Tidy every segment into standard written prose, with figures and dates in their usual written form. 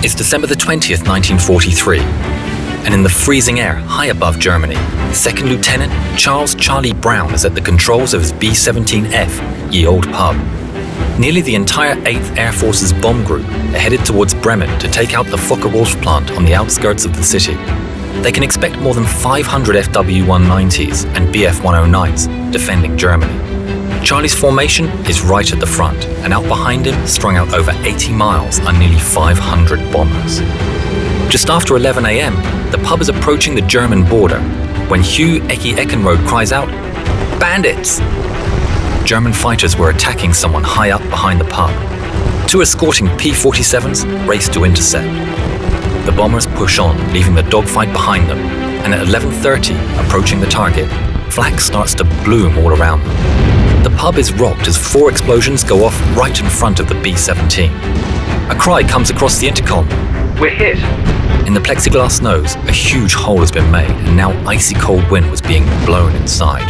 It's December the 20th, 1943, and in the freezing air high above Germany, Second Lieutenant Charles "Charlie" Brown is at the controls of his B-17F, ye old pub. Nearly the entire 8th Air Force's bomb group are headed towards Bremen to take out the Fokker-Wulf plant on the outskirts of the city. They can expect more than 500 FW-190s and BF-109s defending Germany. Charlie's formation is right at the front, and out behind him, strung out over 80 miles, are nearly 500 bombers. Just after 11 a.m., the pub is approaching the German border when Hugh Ecke Eckenrode cries out, "Bandits!" German fighters were attacking someone high up behind the pub. Two escorting P-47s race to intercept. The bombers push on, leaving the dogfight behind them, and at 11:30, approaching the target, flak starts to bloom all around them. The pub is rocked as 4 explosions go off right in front of the B-17. A cry comes across the intercom, "We're hit!" In the plexiglass nose, a huge hole has been made, and now icy cold wind was being blown inside.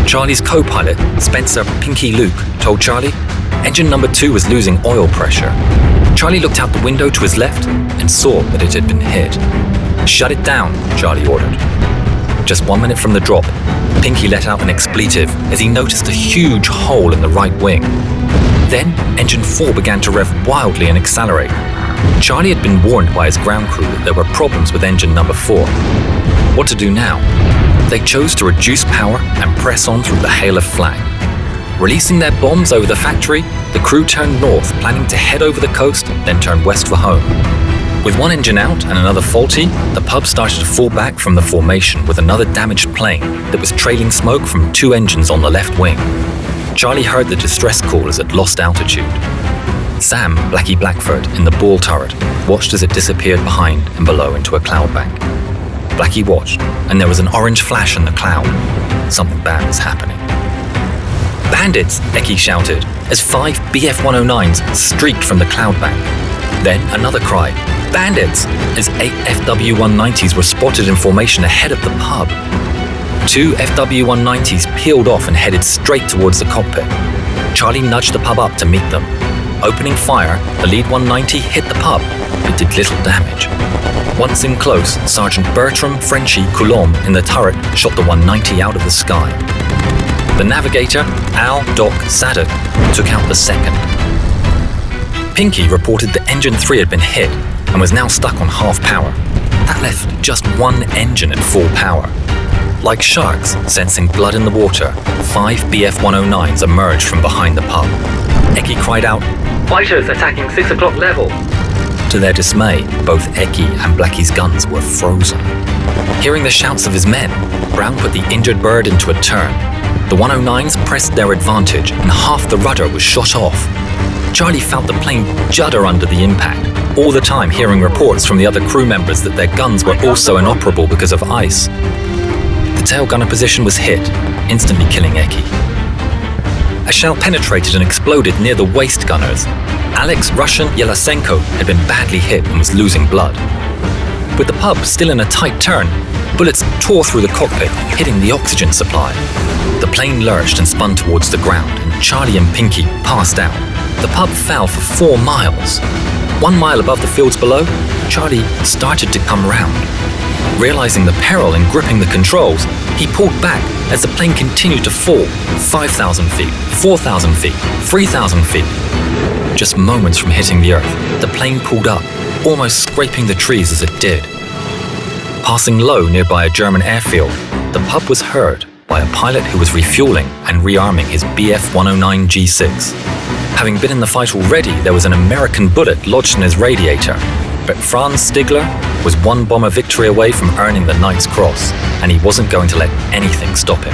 Charlie's co-pilot, Spencer "Pinky" Luke, told Charlie, engine number 2 was losing oil pressure. Charlie looked out the window to his left and saw that it had been hit. "Shut it down," Charlie ordered. Just 1 minute from the drop, Pinky let out an expletive as he noticed a huge hole in the right wing. Then, engine 4 began to rev wildly and accelerate. Charlie had been warned by his ground crew that there were problems with engine number 4. What to do now? They chose to reduce power and press on through the hail of flak. Releasing their bombs over the factory, the crew turned north, planning to head over the coast, then turn west for home. With one engine out and another faulty, the pub started to fall back from the formation with another damaged plane that was trailing smoke from 2 engines on the left wing. Charlie heard the distress call as it lost altitude. Sam, Blackie Blackford, in the ball turret, watched as it disappeared behind and below into a cloud bank. Blackie watched, and there was an orange flash in the cloud. Something bad was happening. "Bandits!" Ecke shouted, as 5 BF-109s streaked from the cloud bank. Then another cry, "Bandits!" as 8 FW-190s were spotted in formation ahead of the pub. 2 FW-190s peeled off and headed straight towards the cockpit. Charlie nudged the pub up to meet them. Opening fire, the lead 190 hit the pub, but did little damage. Once in close, Sergeant Bertram "Frenchy" Coulomb in the turret shot the 190 out of the sky. The navigator, Al Doc Sadat, took out the second. Pinky reported that engine 3 had been hit and was now stuck on half power. That left just one engine at full power. Like sharks sensing blood in the water, 5 BF-109s emerged from behind the pub. Ecke cried out, "Fighters attacking 6 o'clock level!" To their dismay, both Ecke and Blackie's guns were frozen. Hearing the shouts of his men, Brown put the injured bird into a turn. The 109s pressed their advantage and half the rudder was shot off. Charlie felt the plane judder under the impact, all the time hearing reports from the other crew members that their guns were also inoperable because of ice. The tail gunner position was hit, instantly killing Ecke. A shell penetrated and exploded near the waist gunners. Alex Russian Yelasenko had been badly hit and was losing blood. With the pub still in a tight turn, bullets tore through the cockpit, hitting the oxygen supply. The plane lurched and spun towards the ground, and Charlie and Pinky passed out. The pub fell for 4 miles. 1 mile above the fields below, Charlie started to come round. Realizing the peril in gripping the controls, he pulled back as the plane continued to fall. 5,000 feet, 4,000 feet, 3,000 feet. Just moments from hitting the earth, the plane pulled up, almost scraping the trees as it did. Passing low nearby a German airfield, the pub was heard by a pilot who was refueling and rearming his BF-109 G6. Having been in the fight already, there was an American bullet lodged in his radiator, but Franz Stigler was 1 bomber victory away from earning the Knight's Cross, and he wasn't going to let anything stop him.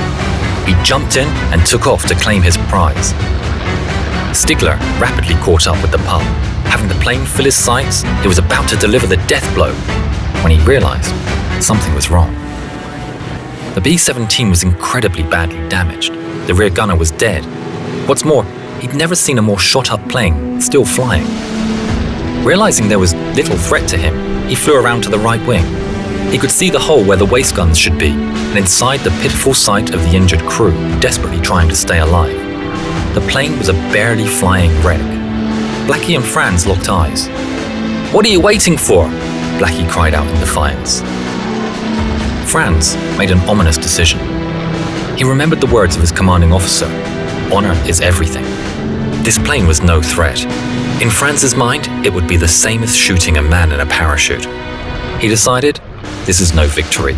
He jumped in and took off to claim his prize. Stigler rapidly caught up with the pub. Having the plane fill his sights, he was about to deliver the death blow when he realized something was wrong. The B-17 was incredibly badly damaged. The rear gunner was dead. What's more, he'd never seen a more shot-up plane still flying. Realizing there was little threat to him, he flew around to the right wing. He could see the hole where the waist guns should be, and inside the pitiful sight of the injured crew, desperately trying to stay alive. The plane was a barely flying wreck. Blackie and Franz locked eyes. "What are you waiting for?" Blackie cried out in defiance. Franz made an ominous decision. He remembered the words of his commanding officer, "Honor is everything." This plane was no threat. In Franz's mind, it would be the same as shooting a man in a parachute. He decided, this is no victory.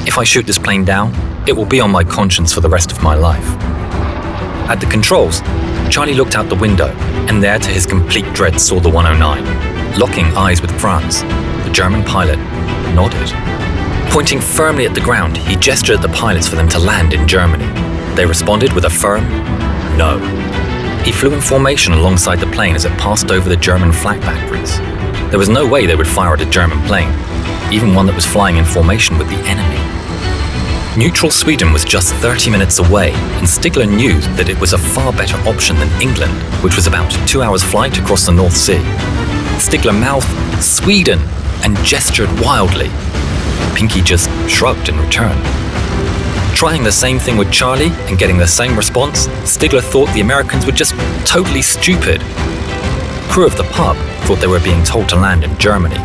If I shoot this plane down, it will be on my conscience for the rest of my life. At the controls, Charlie looked out the window, and there, to his complete dread, saw the 109. Locking eyes with Franz, the German pilot nodded. Pointing firmly at the ground, he gestured at the pilots for them to land in Germany. They responded with a firm no. He flew in formation alongside the plane as it passed over the German flak batteries. There was no way they would fire at a German plane, even one that was flying in formation with the enemy. Neutral Sweden was just 30 minutes away, and Stigler knew that it was a far better option than England, which was about 2 hours' flight across the North Sea. Stigler mouthed, "Sweden," and gestured wildly. Pinky just shrugged in return. Trying the same thing with Charlie and getting the same response, Stigler thought the Americans were just totally stupid. Crew of the pub thought they were being told to land in Germany.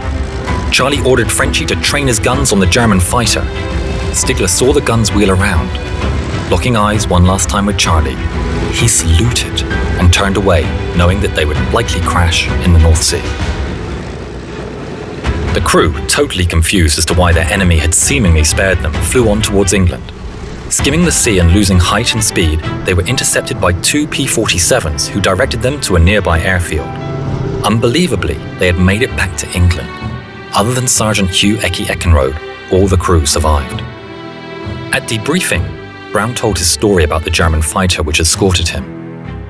Charlie ordered Frenchie to train his guns on the German fighter. Stigler saw the guns wheel around. Locking eyes one last time with Charlie, he saluted and turned away, knowing that they would likely crash in the North Sea. The crew, totally confused as to why their enemy had seemingly spared them, flew on towards England. Skimming the sea and losing height and speed, they were intercepted by 2 P-47s who directed them to a nearby airfield. Unbelievably, they had made it back to England. Other than Sergeant Hugh Eckenrode, all the crew survived. At debriefing, Brown told his story about the German fighter which escorted him.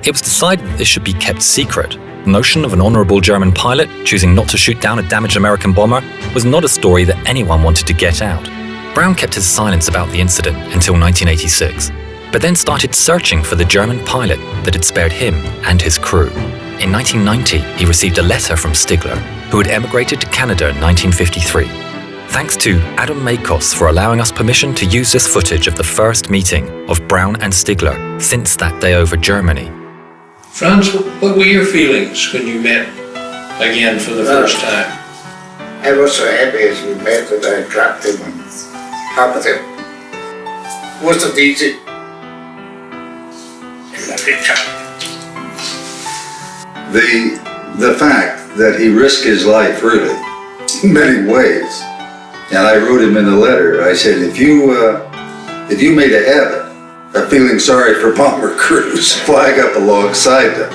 It was decided that this should be kept secret. The notion of an honorable German pilot choosing not to shoot down a damaged American bomber was not a story that anyone wanted to get out. Brown kept his silence about the incident until 1986, but then started searching for the German pilot that had spared him and his crew. In 1990, he received a letter from Stigler, who had emigrated to Canada in 1953. Thanks to Adam Makos for allowing us permission to use this footage of the first meeting of Brown and Stigler since that day over Germany. Franz, what were your feelings when you met again for the first time? I was so happy as we met that I clapped him and hugged him. It wasn't easy. The fact that he risked his life really in many ways, and I wrote him in the letter, I said, if you made a habit of feeling sorry for bomber crews, flag up alongside them,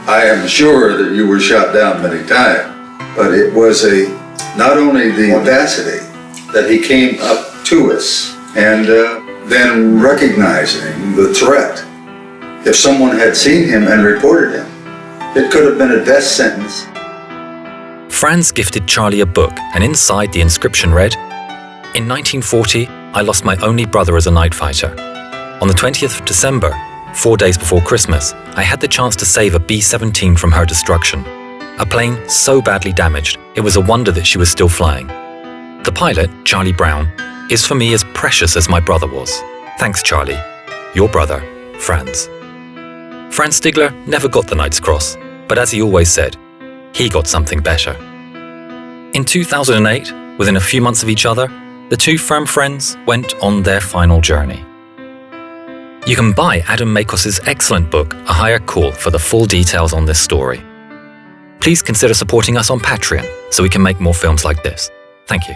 I am sure that you were shot down many times. But it was not only the audacity that he came up to us and then recognizing the threat. If someone had seen him and reported him, it could have been a death sentence. Franz gifted Charlie a book, and inside the inscription read, "In 1940, I lost my only brother as a night fighter. On the 20th of December, 4 days before Christmas, I had the chance to save a B-17 from her destruction. A plane so badly damaged, it was a wonder that she was still flying. The pilot, Charlie Brown, is for me as precious as my brother was. Thanks, Charlie. Your brother, Franz." Franz Stigler never got the Knight's Cross, but as he always said, he got something better. In 2008, within a few months of each other, the two firm friends went on their final journey. You can buy Adam Makos' excellent book, A Higher Call, for the full details on this story. Please consider supporting us on Patreon so we can make more films like this. Thank you.